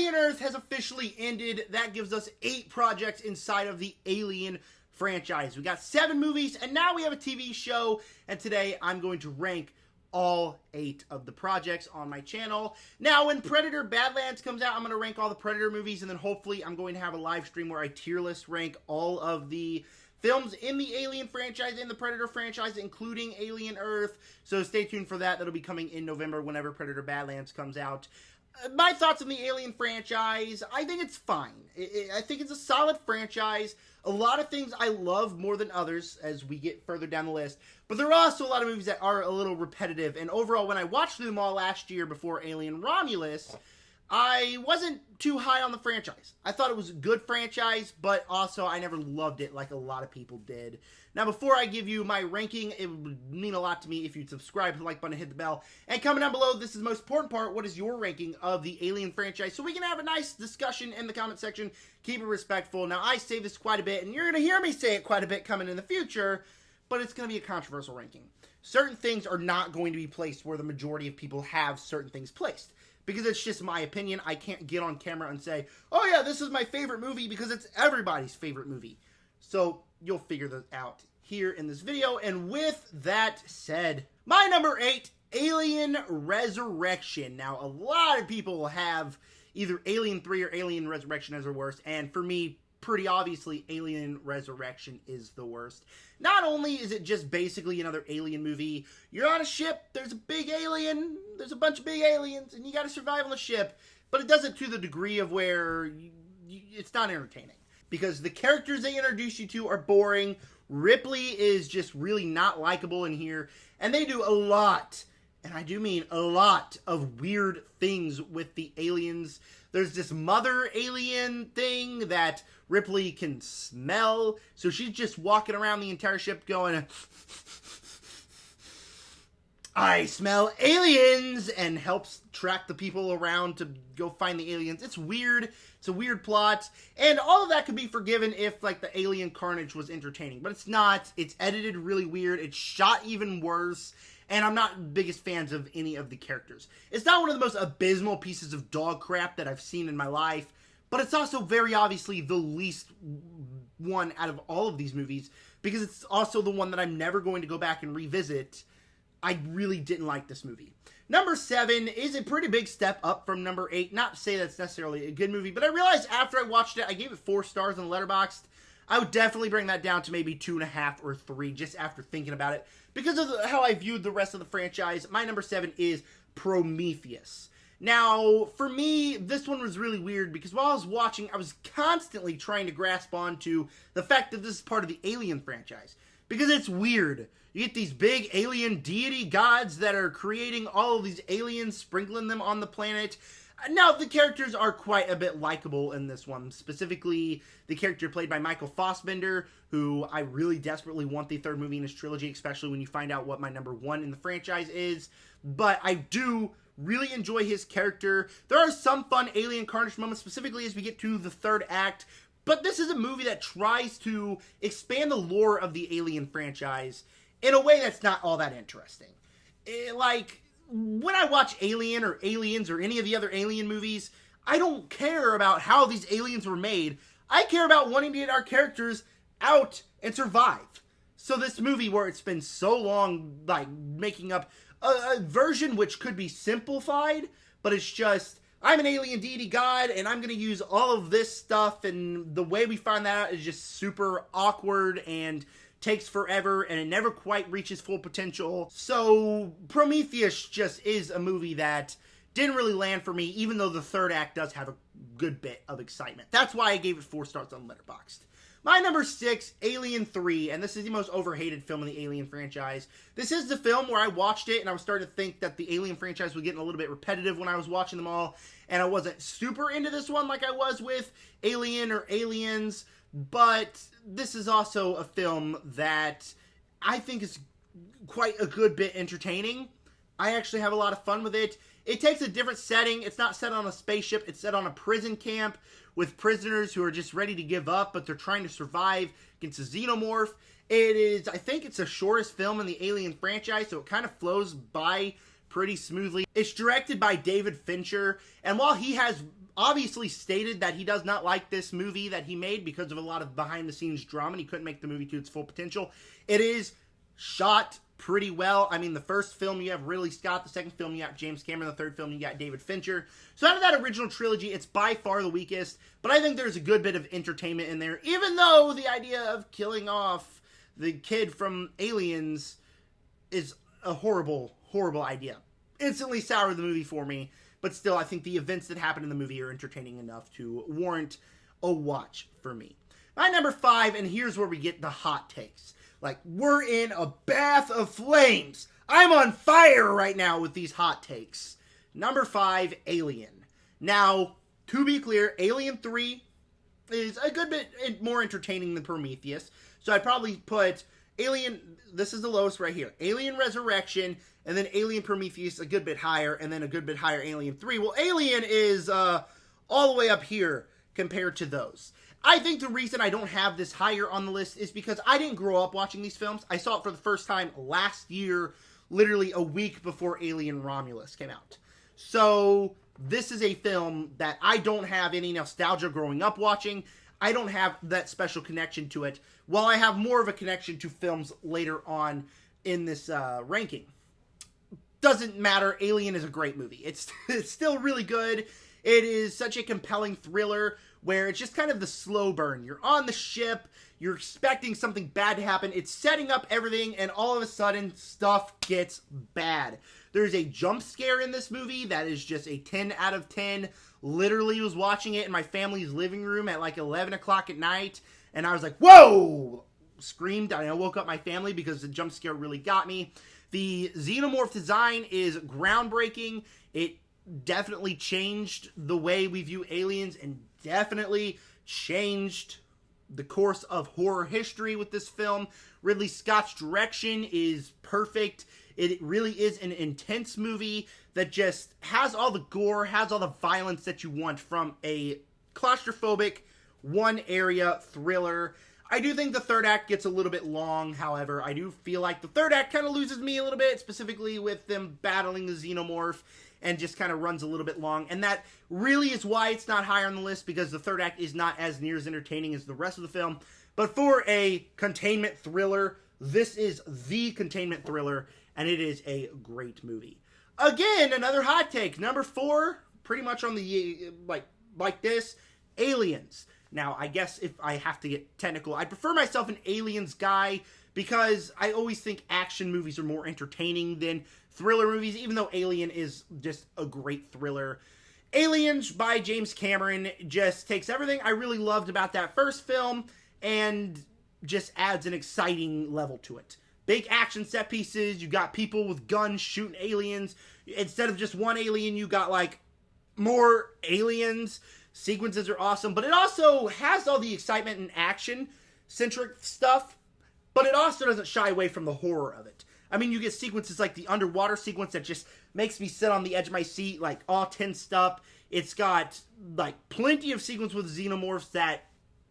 Alien Earth has officially ended. That gives us 8 projects inside of the Alien franchise. We got 7 movies, and now we have a TV show, and today I'm going to rank all 8 of the projects on my channel. Now, when Predator Badlands comes out, I'm going to rank all the Predator movies, and then hopefully I'm going to have a live stream where I tier list rank all of the films in the Alien franchise, in the Predator franchise, including Alien Earth. So stay tuned for that. That'll be coming in November whenever Predator Badlands comes out. My thoughts on the Alien franchise, I think it's fine. I think it's a solid franchise. A lot of things I love more than others as we get further down the list. But there are also a lot of movies that are a little repetitive. And overall, when I watched them all last year before Alien Romulus, I wasn't too high on the franchise. I thought it was a good franchise, but also I never loved it like a lot of people did. Now, before I give you my ranking, it would mean a lot to me if you'd subscribe, hit the like button, hit the bell. And comment down below, this is the most important part, what is your ranking of the Alien franchise? So we can have a nice discussion in the comment section. Keep it respectful. Now, I say this quite a bit, and you're going to hear me say it quite a bit coming in the future, but it's going to be a controversial ranking. Certain things are not going to be placed where the majority of people have certain things placed. Because it's just my opinion. I can't get on camera and say, oh yeah, this is my favorite movie, because it's everybody's favorite movie. So you'll figure that out here in this video. And with that said, my number 8, Alien Resurrection. Now, a lot of people have either Alien 3 or Alien Resurrection as their worst. And for me, pretty obviously, Alien Resurrection is the worst. Not only is it just basically another alien movie, you're on a ship, there's a big alien, there's a bunch of big aliens, and you gotta survive on the ship, but it does it to the degree of where it's not entertaining. Because the characters they introduce you to are boring, Ripley is just really not likable in here, and they do a lot, and I do mean a lot, of weird things with the aliens. There's this mother alien thing that Ripley can smell, so she's just walking around the entire ship going, I smell aliens, and helps track the people around to go find the aliens. It's weird. It's a weird plot, and all of that could be forgiven if, like, the alien carnage was entertaining, but it's not. It's edited really weird. It's shot even worse. And I'm not biggest fans of any of the characters. It's not one of the most abysmal pieces of dog crap that I've seen in my life, but it's also very obviously the least one out of all of these movies, because it's also the one that I'm never going to go back and revisit. I really didn't like this movie. Number 7 is a pretty big step up from number 8. Not to say that's necessarily a good movie, but I realized after I watched it, I gave it 4 stars on Letterboxd. I would definitely bring that down to maybe 2.5 or 3 just after thinking about it. Because of how I viewed the rest of the franchise, my number 7 is Prometheus. Now, for me, this one was really weird because while I was watching, I was constantly trying to grasp onto the fact that this is part of the Alien franchise. Because it's weird. You get these big alien deity gods that are creating all of these aliens, sprinkling them on the planet. Now, the characters are quite a bit likable in this one. Specifically, the character played by Michael Fassbender, who I really desperately want the 3rd movie in his trilogy, especially when you find out what my number 1 in the franchise is. But I do really enjoy his character. There are some fun alien carnage moments, specifically as we get to the 3rd act. But this is a movie that tries to expand the lore of the Alien franchise in a way that's not all that interesting. When I watch Alien or Aliens or any of the other Alien movies, I don't care about how these aliens were made. I care about wanting to get our characters out and survive. So this movie, where it's been so long, like, making up a version which could be simplified, but it's just, I'm an alien deity god, and I'm going to use all of this stuff, and the way we find that out is just super awkward and takes forever, and it never quite reaches full potential. So Prometheus just is a movie that didn't really land for me, even though the 3rd act does have a good bit of excitement. That's why I gave it 4 stars on Letterboxd. My number 6, Alien 3, and this is the most overhated film in the Alien franchise. This is the film where I watched it, and I was starting to think that the Alien franchise was getting a little bit repetitive when I was watching them all, and I wasn't super into this one like I was with Alien or Aliens. But this is also a film that I think is quite a good bit entertaining. I actually have a lot of fun with it. It takes a different setting. It's not set on a spaceship. It's set on a prison camp with prisoners who are just ready to give up, but they're trying to survive against a xenomorph. It is, I think it's the shortest film in the Alien franchise, so it kind of flows by pretty smoothly. It's directed by David Fincher, and while he has obviously stated that he does not like this movie that he made because of a lot of behind-the-scenes drama, and he couldn't make the movie to its full potential. It is shot pretty well. I mean, the first film you have Ridley Scott, the second film you got James Cameron, the third film you got David Fincher. So out of that original trilogy, it's by far the weakest, but I think there's a good bit of entertainment in there, even though the idea of killing off the kid from Aliens is a horrible, horrible idea. Instantly soured the movie for me, but still, I think the events that happen in the movie are entertaining enough to warrant a watch for me. My number 5, and here's where we get the hot takes. Like, we're in a bath of flames. I'm on fire right now with these hot takes. Number 5, Alien. Now, to be clear, Alien 3 is a good bit more entertaining than Prometheus. So I'd probably put Alien, this is the lowest right here. Alien Resurrection, and then Alien Prometheus a good bit higher, and then a good bit higher Alien 3. Well, Alien is all the way up here compared to those. I think the reason I don't have this higher on the list is because I didn't grow up watching these films. I saw it for the first time last year, literally a week before Alien Romulus came out. So this is a film that I don't have any nostalgia growing up watching. I don't have that special connection to it, while I have more of a connection to films later on in this ranking. Doesn't matter. Alien is a great movie. It's still really good. It is such a compelling thriller where it's just kind of the slow burn. You're on the ship, you're expecting something bad to happen, it's setting up everything, and all of a sudden, stuff gets bad. There's a jump scare in this movie that is just a 10 out of 10. Literally was watching it in my family's living room at like 11 o'clock at night, and I was like, whoa! Screamed, and I woke up my family because the jump scare really got me. The xenomorph design is groundbreaking. It definitely changed the way we view aliens and definitely changed the course of horror history with this film. Ridley Scott's direction is perfect. It really is an intense movie that just has all the gore, has all the violence that you want from a claustrophobic, one area thriller. I do think the third act gets a little bit long, however. I do feel like the third act kind of loses me a little bit, specifically with them battling the xenomorph, and just kind of runs a little bit long. And that really is why it's not higher on the list, because the third act is not as near as entertaining as the rest of the film. But for a containment thriller, this is the containment thriller, and it is a great movie. Again, another hot take. Number 4, pretty much on the, like this, Aliens. Now, I guess if I have to get technical, I prefer myself an Aliens guy, because I always think action movies are more entertaining than thriller movies, even though Alien is just a great thriller. Aliens by James Cameron just takes everything I really loved about that first film and just adds an exciting level to it. Big action set pieces, you got people with guns shooting aliens. Instead of just one alien, you got like more aliens. Sequences are awesome, but it also has all the excitement and action-centric stuff, but it also doesn't shy away from the horror of it. I mean, you get sequences like the underwater sequence that just makes me sit on the edge of my seat, like, all tensed up. It's got, like, plenty of sequence with xenomorphs that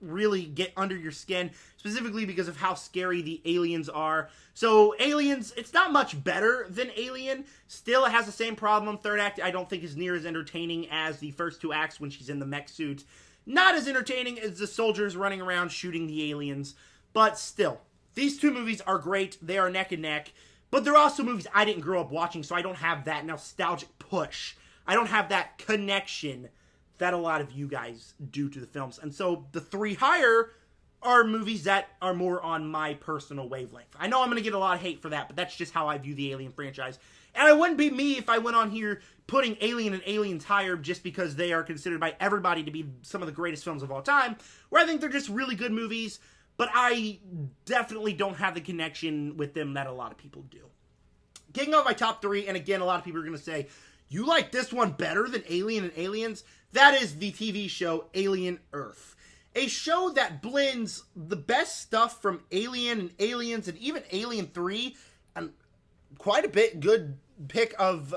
really get under your skin, specifically because of how scary the aliens are. So, Aliens, it's not much better than Alien. Still, it has the same problem. Third act, I don't think is near as entertaining as the first 2 acts when she's in the mech suit. Not as entertaining as the soldiers running around shooting the aliens, but still. These 2 movies are great. They are neck and neck. But they're also movies I didn't grow up watching, so I don't have that nostalgic push. I don't have that connection that a lot of you guys do to the films. And so the 3 higher are movies that are more on my personal wavelength. I know I'm going to get a lot of hate for that, but that's just how I view the Alien franchise. And it wouldn't be me if I went on here putting Alien and Aliens higher just because they are considered by everybody to be some of the greatest films of all time, where I think they're just really good movies. But I definitely don't have the connection with them that a lot of people do. Kicking off my top 3, and again, a lot of people are going to say, you like this one better than Alien and Aliens? That is the TV show Alien Earth. A show that blends the best stuff from Alien and Aliens and even Alien 3, and quite a bit good pick of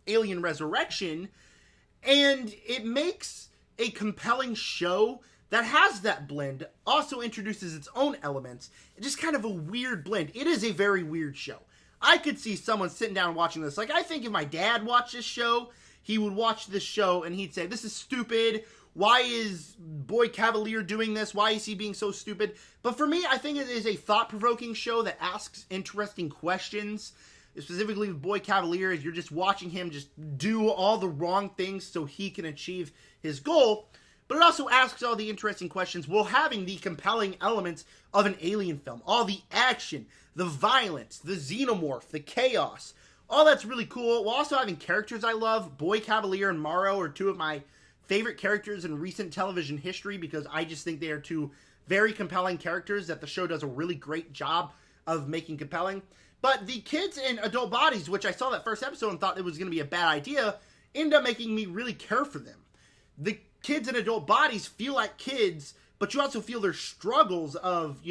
Alien Resurrection, and it makes a compelling show that has that blend, also introduces its own elements. It's just kind of a weird blend. It is a very weird show. I could see someone sitting down watching this. Like, I think if my dad watched this show, he would watch this show and he'd say, this is stupid. Why is Boy Cavalier doing this? Why is he being so stupid? But for me, I think it is a thought-provoking show that asks interesting questions. Specifically with Boy Cavalier, as you're just watching him just do all the wrong things so he can achieve his goal. But it also asks all the interesting questions while having the compelling elements of an Alien film. All the action, the violence, the xenomorph, the chaos. All that's really cool. While also having characters I love. Boy Cavalier and Morrow are two of my favorite characters in recent television history because I just think they are two very compelling characters that the show does a really great job of making compelling. But the kids in adult bodies, which I saw that first episode and thought it was going to be a bad idea, ended up making me really care for them. The kids in adult bodies feel like kids, but you also feel their struggles of,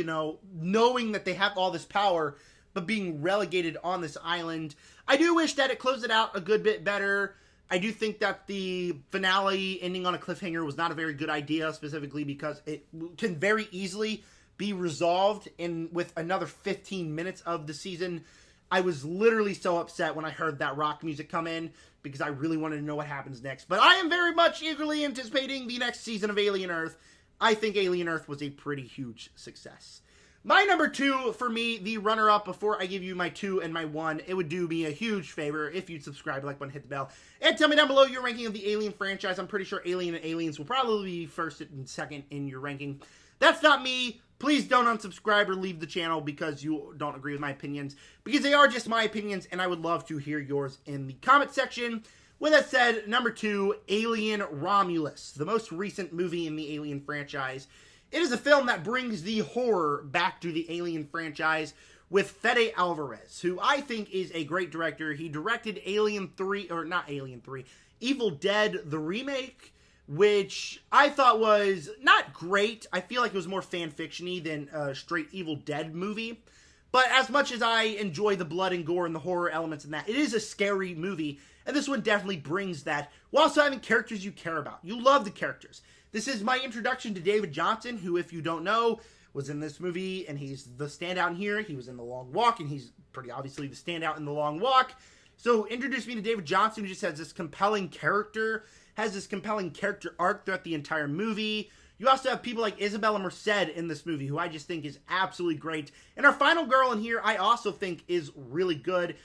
knowing that they have all this power, but being relegated on this island. I do wish that it closed it out a good bit better. I do think that the finale ending on a cliffhanger was not a very good idea, specifically because it can very easily be resolved with another 15 minutes of the season. I was literally so upset when I heard that rock music come in because I really wanted to know what happens next. But I am very much eagerly anticipating the next season of Alien Earth. I think Alien Earth was a pretty huge success. My number 2, for me, the runner-up, before I give you my 2 and my 1, it would do me a huge favor if you'd subscribe, like button, hit the bell, and tell me down below your ranking of the Alien franchise. I'm pretty sure Alien and Aliens will probably be first and second in your ranking. That's not me. Please don't unsubscribe or leave the channel because you don't agree with my opinions, because they are just my opinions, and I would love to hear yours in the comment section. With that said, number 2, Alien Romulus, the most recent movie in the Alien franchise. It is a film that brings the horror back to the Alien franchise with Fede Alvarez, who I think is a great director. He directed Alien 3, or not Alien 3, Evil Dead, the remake, which I thought was not great. I feel like it was more fan fiction-y than a straight Evil Dead movie. But as much as I enjoy the blood and gore and the horror elements in that, it is a scary movie, and this one definitely brings that, while also having characters you care about. You love the characters. This is my introduction to David Johnson, who, if you don't know, was in this movie, and he's the standout in here. He was in The Long Walk, and he's pretty obviously the standout in The Long Walk. So introduce me to David Johnson, who just has this compelling character, has this compelling character arc throughout the entire movie. You also have people like Isabella Merced in this movie, who I just think is absolutely great. And our final girl in here, I also think is really good.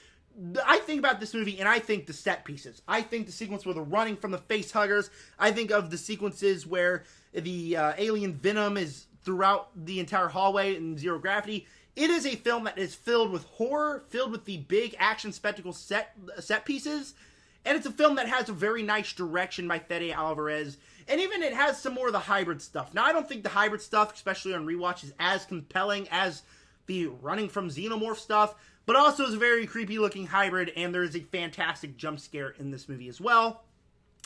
I think about this movie, and I think the set pieces. I think the sequence where they're running from the face huggers. I think of the sequences where the alien venom is throughout the entire hallway in Zero Gravity. It is a film that is filled with horror, filled with the big action spectacle set pieces. And it's a film that has a very nice direction by Fede Alvarez. And even it has some more of the hybrid stuff. Now, I don't think the hybrid stuff, especially on rewatch, is as compelling as the running from xenomorph stuff. But also is a very creepy looking hybrid, and there is a fantastic jump scare in this movie as well.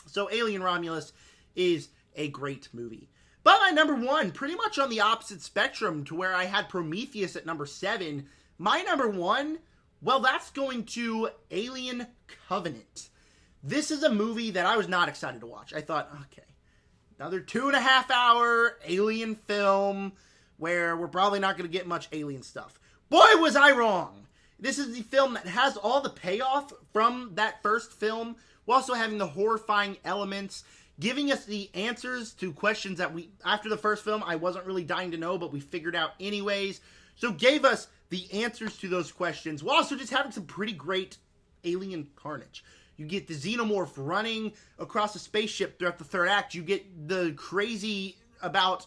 So Alien Romulus is a great movie. But my number 1, pretty much on the opposite spectrum to where I had Prometheus at number 7. My number 1, well, that's going to Alien Covenant. This is a movie that I was not excited to watch. I thought, okay, another 2.5 hour Alien film where we're probably not going to get much Alien stuff. Boy, was I wrong. This is the film that has all the payoff from that first film, while also having the horrifying elements, giving us the answers to questions that after the first film, I wasn't really dying to know, but we figured out anyways. So gave us the answers to those questions, while also just having some pretty great alien carnage. You get the xenomorph running across a spaceship throughout the third act. You get the crazy about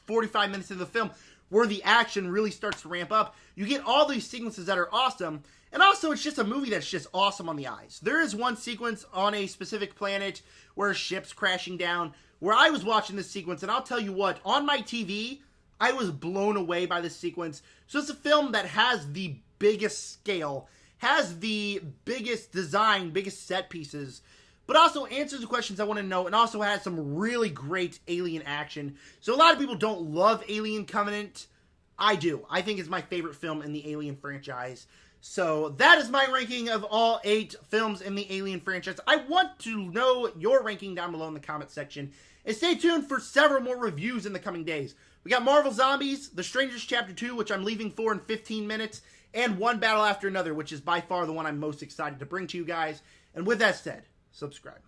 45 minutes into the film where the action really starts to ramp up. You get all these sequences that are awesome. And also, it's just a movie that's just awesome on the eyes. There is one sequence on a specific planet where a ship's crashing down, where I was watching this sequence, and I'll tell you what, on my TV, I was blown away by this sequence. So it's a film that has the biggest scale, has the biggest design, biggest set pieces, but also answers the questions I want to know, and also has some really great alien action. So a lot of people don't love Alien Covenant. I do. I think it's my favorite film in the Alien franchise. So that is my ranking of all 8 films in the Alien franchise. I want to know your ranking down below in the comment section. And stay tuned for several more reviews in the coming days. We got Marvel Zombies, The Strangers Chapter 2, which I'm leaving for in 15 minutes, and One Battle After Another, which is by far the one I'm most excited to bring to you guys. And with that said, subscribe.